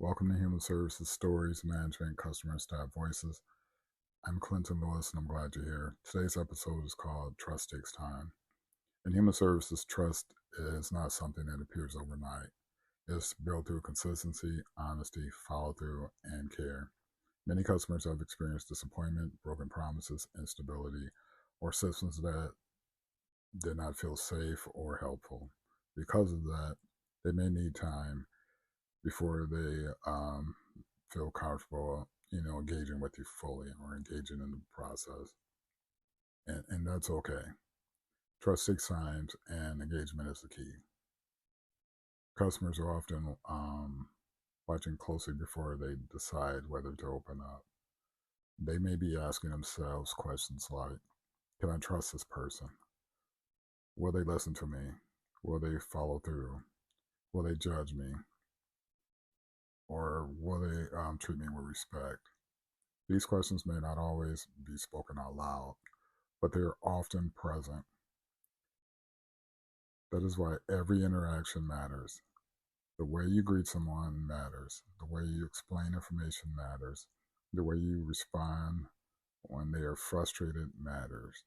Welcome to Human Services Stories, Management, Customer and Staff Voices. I'm Clinton Lewis, and I'm glad you're here. Today's episode is called Trust Takes Time. In human services, trust is not something that appears overnight. It's built through consistency, honesty, follow through, and care. Many customers have experienced disappointment, broken promises, instability, or systems that did not feel safe or helpful. Because of that, they may need time before they feel comfortable, engaging with you fully or engaging in the process. And that's okay. Trust takes time, and engagement is the key. Customers are often watching closely before they decide whether to open up. They may be asking themselves questions like, can I trust this person? Will they listen to me? Will they follow through? Will they judge me? Or will they treat me with respect? These questions may not always be spoken out loud, but they are often present. That is why every interaction matters. The way you greet someone matters. The way you explain information matters. The way you respond when they are frustrated matters.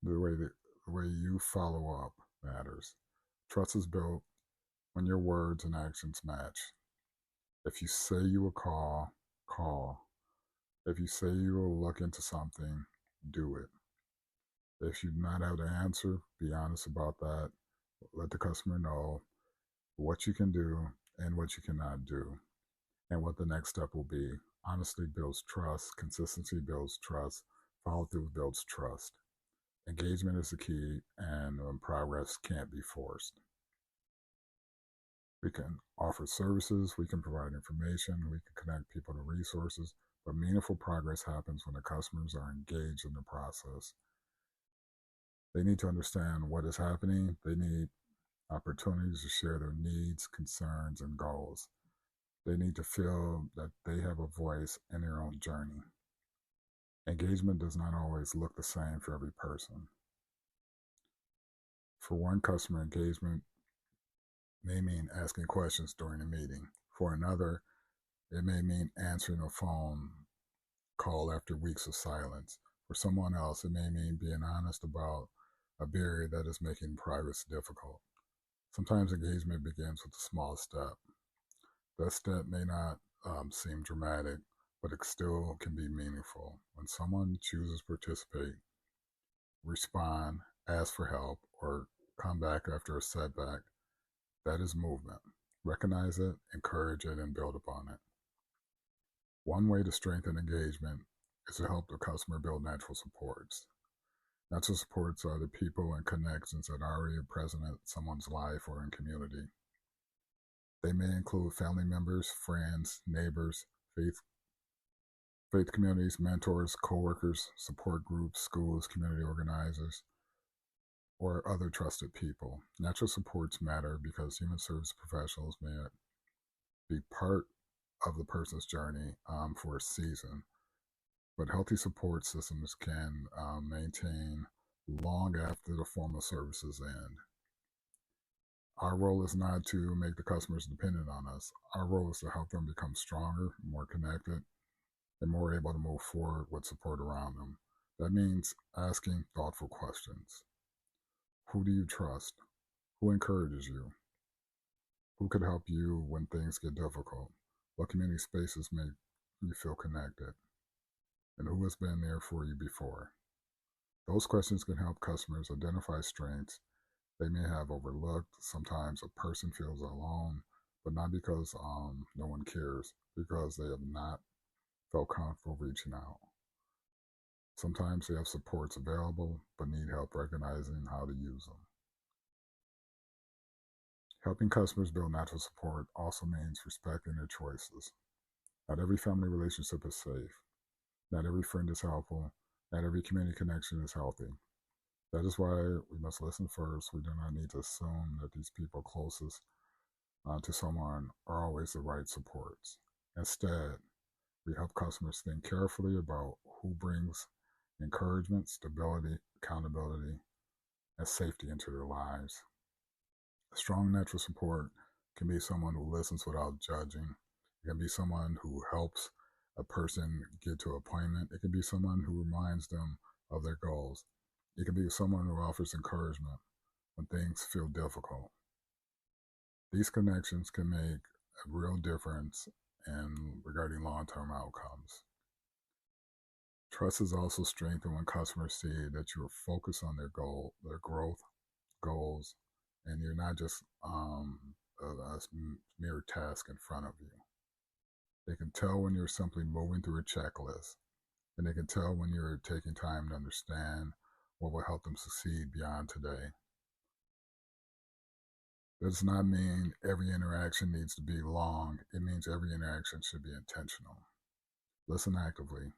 The way you follow up matters. Trust is built when your words and actions match. If you say you will call, call. If you say you will look into something, do it. If you do not have the answer, be honest about that. Let the customer know what you can do and what you cannot do, and what the next step will be. Honesty builds trust. Consistency builds trust. Follow through builds trust. Engagement is the key, and progress can't be forced. We can offer services, we can provide information, we can connect people to resources, but meaningful progress happens when the customers are engaged in the process. They need to understand what is happening. They need opportunities to share their needs, concerns, and goals. They need to feel that they have a voice in their own journey. Engagement does not always look the same for every person. For one customer, engagement may mean asking questions during a meeting. For another, it may mean answering a phone call after weeks of silence. For someone else, it may mean being honest about a barrier that is making progress difficult. Sometimes engagement begins with a small step. That step may not seem dramatic, but it still can be meaningful. When someone chooses to participate, respond, ask for help, or come back after a setback, that is movement. Recognize it, encourage it, and build upon it. One way to strengthen engagement is to help the customer build natural supports. Natural supports are the people and connections that are already present in someone's life or in community. They may include family members, friends, neighbors, faith communities, mentors, coworkers, support groups, schools, community organizers, or other trusted people. Natural supports matter because human service professionals may be part of the person's journey for a season, but healthy support systems can maintain long after the formal services end. Our role is not to make the customers dependent on us. Our role is to help them become stronger, more connected, and more able to move forward with support around them. That means asking thoughtful questions. Who do you trust? Who encourages you? Who could help you when things get difficult? What community spaces make you feel connected? And who has been there for you before? Those questions can help customers identify strengths they may have overlooked. Sometimes a person feels alone, but not because no one cares, because they have not felt comfortable reaching out. Sometimes they have supports available, but need help recognizing how to use them. Helping customers build natural support also means respecting their choices. Not every family relationship is safe. Not every friend is helpful. Not every community connection is healthy. That is why we must listen first. We do not need to assume that these people closest to someone are always the right supports. Instead, we help customers think carefully about who brings encouragement, stability, accountability, and safety into their lives. A strong natural support can be someone who listens without judging, It can be someone who helps a person get to an appointment. It can be someone who reminds them of their goals. It can be someone who offers encouragement when things feel difficult. These connections can make a real difference in regarding long-term outcomes. Trust is also strengthened when customers see that you are focused on their growth goals, and you're not just a mere task in front of you. They can tell when you're simply moving through a checklist, and they can tell when you're taking time to understand what will help them succeed beyond today. That does not mean every interaction needs to be long. It means every interaction should be intentional. Listen actively.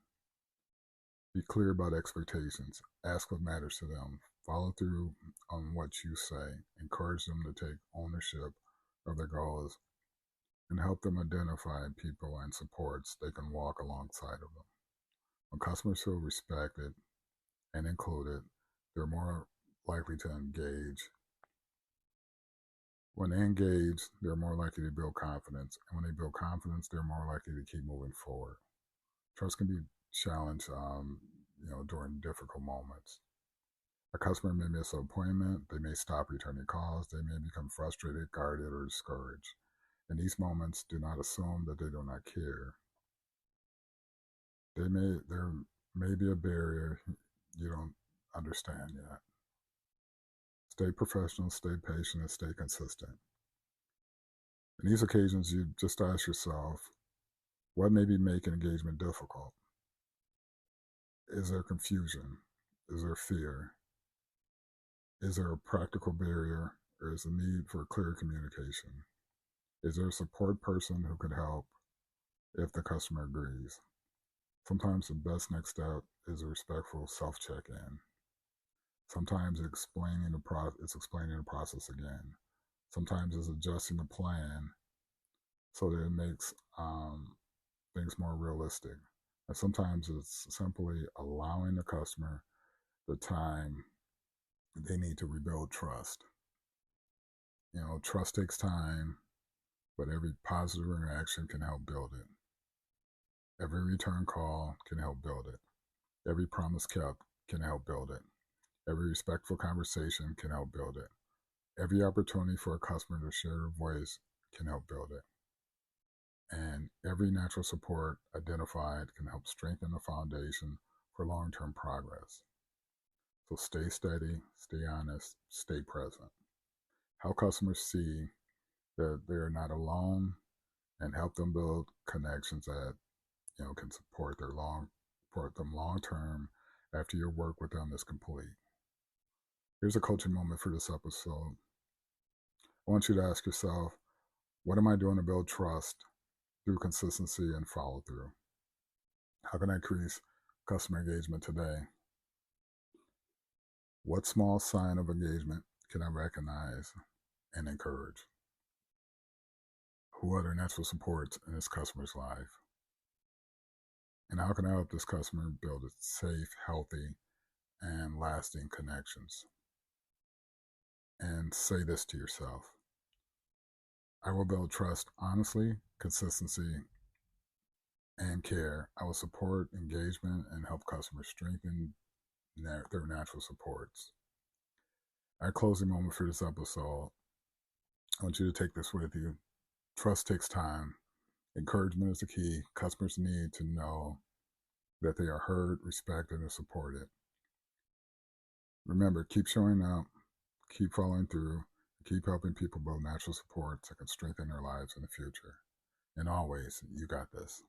Be clear about expectations. Ask what matters to them. Follow through on what you say. Encourage them to take ownership of their goals and help them identify people and supports they can walk alongside of them. When customers feel respected and included, they're more likely to engage. When they engage, they're more likely to build confidence. And when they build confidence, they're more likely to keep moving forward. Trust can be challenged, during difficult moments. A customer may miss an appointment, they may stop returning calls, they may become frustrated, guarded, or discouraged. In these moments, do not assume that they do not care. There may be a barrier you don't understand yet. Stay professional, stay patient, and stay consistent. In these occasions, you just ask yourself, what may be making engagement difficult? Is there confusion? Is there fear? Is there a practical barrier, or is there a need for clear communication? Is there a support person who could help if the customer agrees? Sometimes the best next step is a respectful self-check-in. Sometimes it's explaining the process again. Sometimes it's adjusting the plan so that it makes things more realistic. And sometimes it's simply allowing the customer the time they need to rebuild trust. Trust takes time, but every positive interaction can help build it. Every return call can help build it. Every promise kept can help build it. Every respectful conversation can help build it. Every opportunity for a customer to share a voice can help build it. And every natural support identified can help strengthen the foundation for long-term progress. So stay steady, stay honest, stay present. Help customers see that they're not alone, and help them build connections that can support them long term after your work with them is complete. Here's a coaching moment for this episode. I want you to ask yourself, what am I doing to build trust through consistency and follow through? How can I increase customer engagement today? What small sign of engagement can I recognize and encourage? Who are their natural supports in this customer's life? And how can I help this customer build safe, healthy, and lasting connections? And say this to yourself: I will build trust honestly, consistency, and care. I will support engagement and help customers strengthen their natural supports. Our closing moment for this episode, I want you to take this with you. Trust takes time. Encouragement is the key. Customers need to know that they are heard, respected, and supported. Remember, keep showing up, keep following through, keep helping people build natural supports that can strengthen their lives in the future. And always, you got this.